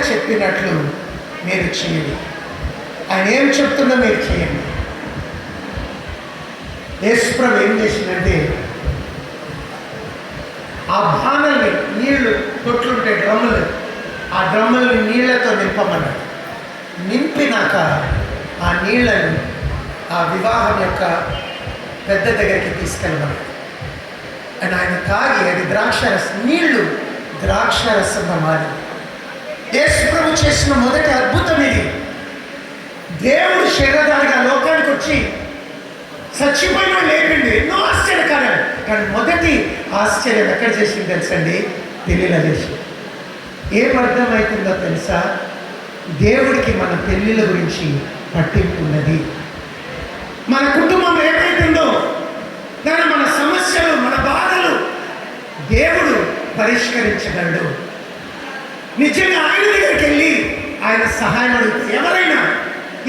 చెప్పినట్లు మీరు చేయండి. ఆయన ఏం చెప్తుందో మీరు చేయండి. యేసుప్రభు ఏం చేసిందంటే ఆ బాణల్ని, నీళ్లు కొట్లుంటాయి డ్రమ్ములు, ఆ డ్రమ్ముల్ని నీళ్లతో నింపమన్నాడు. నింపినాక ఆ నీళ్లను ఆ వివాహం యొక్క పెద్ద దగ్గరికి తీసుకెళ్ళమన్నాడు. అండ్ ఆయన తాగి అది ద్రాక్షరసం, నీళ్లు ద్రాక్షరసంగా మారింది. యేసుప్రభు చేసిన మొదటి అద్భుతం ఇది. దేవుడు శరీరధారిగా లోకానికి వచ్చి చచ్చిపోయిన లేపిండి. ఎన్నో ఆశ్చర్యకార్యాలు, కానీ మొదటి ఆశ్చర్యం ఎక్కడ చేసింది తెలుసండి? పెళ్ళిలో చేసింది. ఏం అర్థమవుతుందో తెలుసా? దేవుడికి మన పెళ్ళిళ్ళ గురించి పట్టింపు ఉన్నది. మన కుటుంబం ఏమైతుందో దాని, మన సమస్యలు, మన బాధలు దేవుడు పరిష్కరించగలడు. నిజంగా ఆయన దగ్గరికి వెళ్ళి ఆయన సహాయం అడుగుతుంది. ఎవరైనా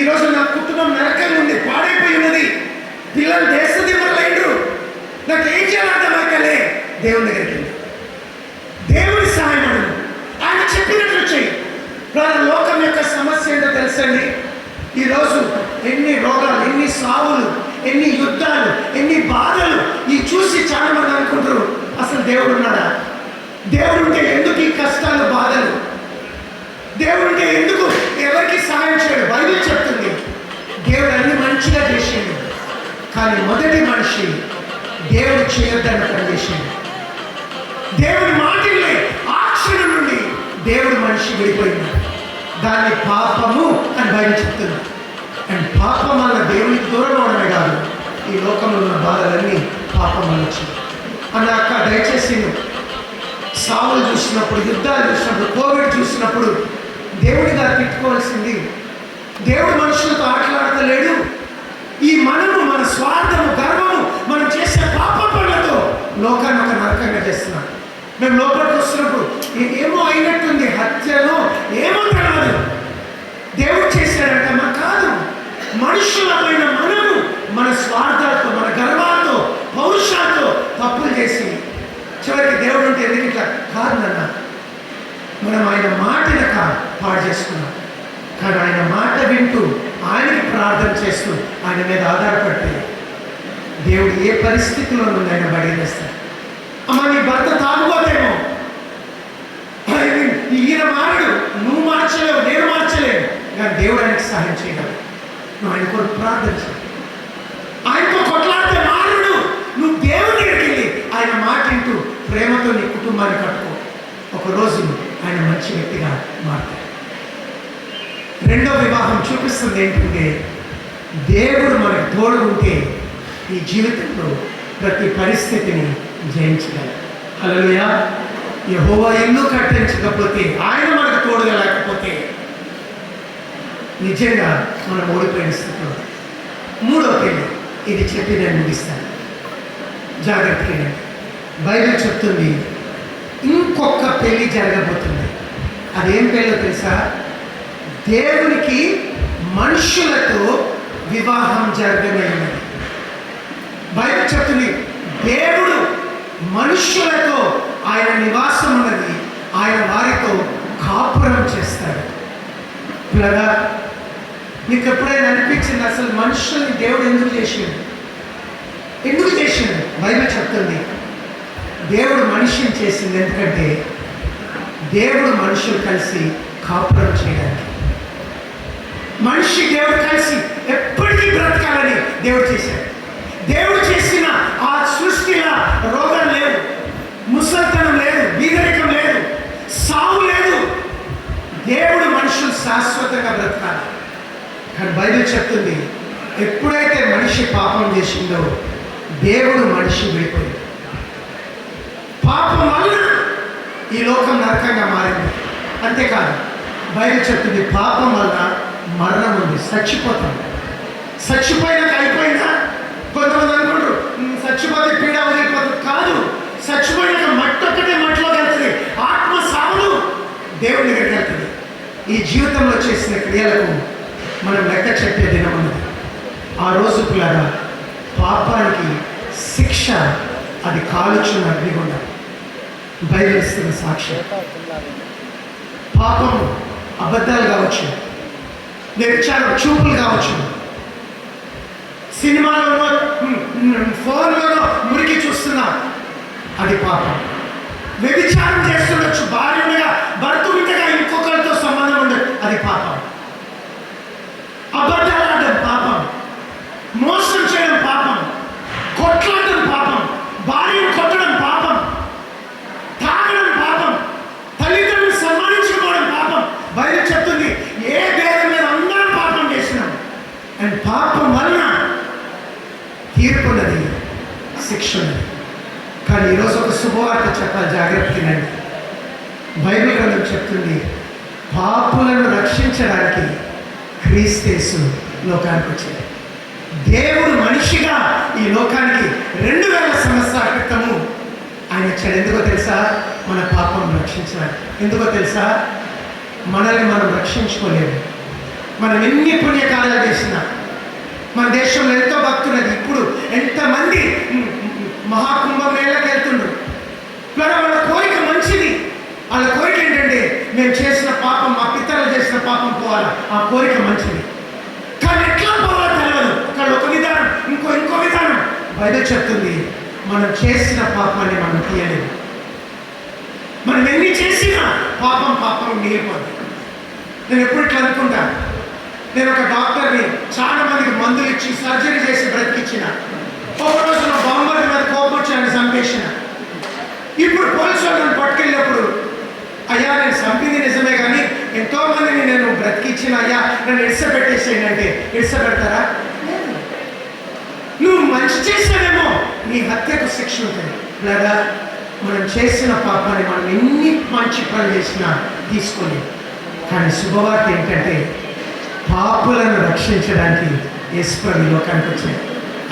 ఈరోజు నా కుటుంబం నరకంగా ఉంది, పాడైపోయి ఉన్నది, పిల్లలు దేశదిమ్మలైండ్రు, నాకు ఏం చేయాలి అర్థమక్కలే, దేవుని దగ్గరికి వెళ్ళి దేవుడి సహాయం అడుగు. ఆయన చెప్పినట్లు చెయ్యి. లోకం యొక్క సమస్య ఏంటో తెలుసండి? ఈరోజు ఎన్ని రోగాలు, ఎన్ని సావులు, ఎన్ని యుద్ధాలు, ఎన్ని బాధలు ఈ చూసి చాలా మంది అనుకుంటారు అసలు దేవుడు ఉన్నాడా? దేవుడు ఉంటే ఎందుకు ఈ కష్టాలు, బాధలు? దేవుడు ఉంటే ఎందుకు ఎవరికి సహాయం చేయడు? బైబిల్ చెప్తుంది దేవుడు అన్ని మంచిగా చేసిండు, కానీ మొదటి మనిషి దేవుడు చేయొద్దన్న పని చేసిండు. దేవుడి మాటలే ఆ క్షణం నుండి దేవుడు మనిషి విడిపోయింది. దాన్ని పాపము అని బైబిల్ చెప్తుంది. అండ్ పాపం వల్ల దేవునికి దూరం అవడమే కాదు, ఈ లోకంలో ఉన్న బాధలన్నీ పాపం వల్ల వచ్చింది. అని అక్క దయచేసి సావులు చూసినప్పుడు, యుద్ధాలు చూసినప్పుడు, కోవిడ్ చూసినప్పుడు దేవుడిగా తిట్టుకోవాల్సింది. దేవుడు మనుషులతో ఆటలాడతలేడు. ఈ మనము, మన స్వార్థము, గర్వము, మనం చేసే పాప పనులతో లోకాన్ని ఒక నరకంగా చేస్తున్నాం. మేము లోపలికి వస్తున్నప్పుడు ఏమో అయినట్టుంది, హత్యలో ఏమో తెలియదు, దేవుడు చేశాడంట. మా కాదు, మనుషులమైన మనము మన స్వార్థాలతో, మన గర్వాలతో, పౌరుషాలతో తప్పులు చేసి చివరికి దేవుడు ఉంటే ఎందుకు ఇట్లా కాదు నాన్న, మనం ఆయన మాటను పాడు చేసుకున్నాం. కానీ ఆయన మాట వింటూ, ఆయనకి ప్రార్థన చేస్తూ, ఆయన మీద ఆధారపడితే దేవుడు ఏ పరిస్థితిలో నుండి ఆయన బడిగేస్తాడు. అమ్మ, నీ భర్త తాగుబోతేమో, ఈయన మారడు, నువ్వు మార్చలేవు, నేను మార్చలేవు, కానీ దేవుడు ఆయనకి సహాయం చేయగలడు. నువ్వు ఆయన కొరకు ప్రార్థన చేయాలి. ఆయనతో కొట్లాడితే మారడు. నువ్వు దేవుని దగ్గరికి వెళ్ళి ఆయన మాట వింటూ ప్రేమతో నీ కుటుంబాన్ని కట్టుకో. ఒకరోజు ఆయన మంచి వ్యక్తిగా మారుతాడు. రెండో వివాహం చూపిస్తుంది ఏంటంటే, దేవుడు మనకు తోడు ఉంటే ఈ జీవితంలో ప్రతి పరిస్థితిని జయించగలరు. హల్లెలూయా. యెహోవా ఇల్లు కట్టించకపోతే, ఆయన మనకు తోడుగా లేకపోతే నిజంగా మనం ఓడిపోయిన స్థితిలో. మూడో పెళ్ళి, ఇది చెప్పి నేను ముగిస్తాను, జాగ్రత్తగా. బైబిల్ చెప్తుంది ఇంకొక పెళ్ళి జరగబోతుంది. అదేం పెళ్ళో తెలుసా? దేవునికి మనుషులతో వివాహం జరగబోయేది. బైబిల్ చెప్తుంది దేవుడు మనుషులతో ఆయన నివాసం ఉన్నది, ఆయన వారితో కాపురం చేస్తాడు. పిల్లగా, నీకు ఎప్పుడైనా అనిపించింది అసలు మనుషుల్ని దేవుడు ఎందుకు చేసిండు? ఎందుకు చేసిండు? బైబిల్ చెప్తుంది దేవుడు మనిషిని చేసింది ఎందుకంటే దేవుడు మనుషులు కలిసి కాపురం చేయడానికి. మనిషి దేవుడు కలిసి ఎప్పటికీ బ్రతకాలని దేవుడు చేశాడు. దేవుడు చేసిన ఆ సృష్టిలో రోగం లేదు, ముసల్తనం లేదు, బీదరికం లేదు, సావు లేదు. దేవుడు మనుషులు శాశ్వతంగా బ్రతకాలి. కానీ బైబిల్ చెప్తుంది ఎప్పుడైతే మనిషి పాపం చేసిందో దేవుడు మనిషి విడిపోయింది. పాపం వల్ల ఈ లోకం నరకంగా మారింది. అంతేకాదు బైబిల్ చెప్తుంది పాపం వల్ల మరణం ఉంది, చచ్చిపోతాం. చచ్చిపోయినాక అయిపోయిందా? కొంతమంది అనుకుంటారు చచ్చిపోతే పీడ వదిలిపోతుంది. కాదు, చచ్చిపోయినాక మట్టి ఒక్కటే మట్టిలో వెళ్తుంది, ఆత్మ సాగులు దేవుడి దగ్గరికి వెళ్తుంది. ఈ జీవితంలో చేసిన క్రియలకు మనం లెక్క చెప్పే దినం ఉన్నది. ఆ రోజు పిల్లగా పాపానికి శిక్ష, అది కాలుచున్న అగ్నిగుండం. బైబిల్ ఇస్తున్న సాక్ష్యం. పాపం అబద్ధాలు కావచ్చు, వ్యభిచారం చూపులు కావచ్చు, సినిమాలోనో ఫోన్లోనో మురికి చూస్తున్నా అది పాపం. వ్యభిచారం చేస్తుండొచ్చు, భార్యగా భర్త ఉంటగా ఇంకొకరితో సంబంధం ఉండదు, అది పాపం. అబద్ధాలు ఆడడం పాపం, మోసం చేయడం పాపం, కొట్లాడడం పాపం, భార్యను కొట్టడం పాపం, తాగడం పాపం, తల్లిదండ్రులు సన్మానించుకోవడం పాపం. బైబిల్ చెప్తుంది ఏ భేదం మీద అందరం పాపం చేసినాం. అండ్ పాపం వలన తీర్పు ఉన్నది, శిక్ష ఉన్నది. కానీ ఈరోజు ఒక శుభవార్త చెప్పాలి, జాగ్రత్తగానండి. బైబిల్ గ్రంథం చెప్తుంది పాపులను రక్షించడానికి క్రీస్తు లోకానికి వచ్చాడు. దేవుడు మనిషిగా ఈ లోకానికి 2000 సంవత్సరాల క్రితము ఆయన వచ్చాడు. ఎందుకో తెలుసా? మన పాపం రక్షించడానికి. ఎందుకో తెలుసా? మనల్ని మనం రక్షించుకోలేము. మనం ఎన్ని పుణ్యకార్యాలు చేసినా, మన దేశంలో ఎంతో భక్తున్నది. ఇప్పుడు ఎంతమంది మహాకుంభమేళకి వెళ్తుండ్రు. వాళ్ళ కోరిక మంచిది. వాళ్ళ కోరిక ఏంటంటే మేము చేసిన పాపం, మా పితరులు చేసిన పాపం పోవాలి. ఆ కోరిక మంచిది, కానీ ఎట్లా పోవాలో తెలియదు. కానీ ఒక విధానం, ఇంకో విధానం. బైబిల్ చెప్తుంది మనం చేసిన పాపాన్ని మనం తీయలేదు. మనం ఎన్ని చేసినా పాపం మిగిలిపోతుంది. నేను ఎప్పుడు ఇట్లా అనుకుంటా, నేను ఒక డాక్టర్ని, చాలా మందికి మందులు ఇచ్చి సర్జరీ చేసి బ్రతికిచ్చిన. ఒక రోజు నా బాంబర్ మీద కోపం వచ్చి ఆయన చంపేసిన. ఇప్పుడు పోలీసు వాళ్ళని పట్టుకెళ్ళినప్పుడు, అయ్యా నేను చంపింది నిజమే కానీ ఎంతో మందిని నేను బ్రతికిచ్చిన, అయ్యా నన్ను ఇడిసపెట్టేసేయండి అంటే ఇడిసపెడతారా? నువ్వు మంచి చేసావేమో, నీ హత్యకు శిక్ష ఉంటుంది. లేదా మనం చేసిన పాపాన్ని మనం ఎన్ని మంచి పనులు చేసినా తీసుకొని. కానీ శుభవార్త ఏంటంటే పాపులను రక్షించడానికి యేసుప్రభు లోకానికి వచ్చాడు.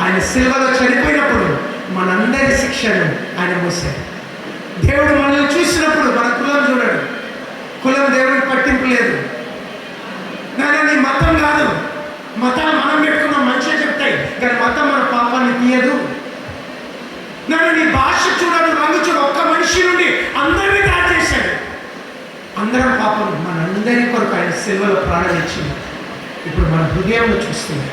ఆయన సిలువలో చనిపోయినప్పుడు మనందరి శిక్షను ఆయన మోసాడు. దేవుడు మనల్ని చూసినప్పుడు మన కులం చూడడు. కులం దేవుడికి పట్టింపు లేదు. నాన్న నీ మతం కాదు, మతాలు మనం పెట్టుకున్నాం మంచిగా చెప్తాయి, కానీ మతం మన పాపాన్ని తీయదు. నన్ను నీ భాష చూడడు, రంగు చూడు. ఒక్క మనిషి నుండి అందరినీ తయారు చేశాడు. అందరం పాపం, మనందరి కొరకు ఆయన సిలువలో ప్రాణం ఇచ్చింది. ఇప్పుడు మన హృదయంలో చూస్తుంది.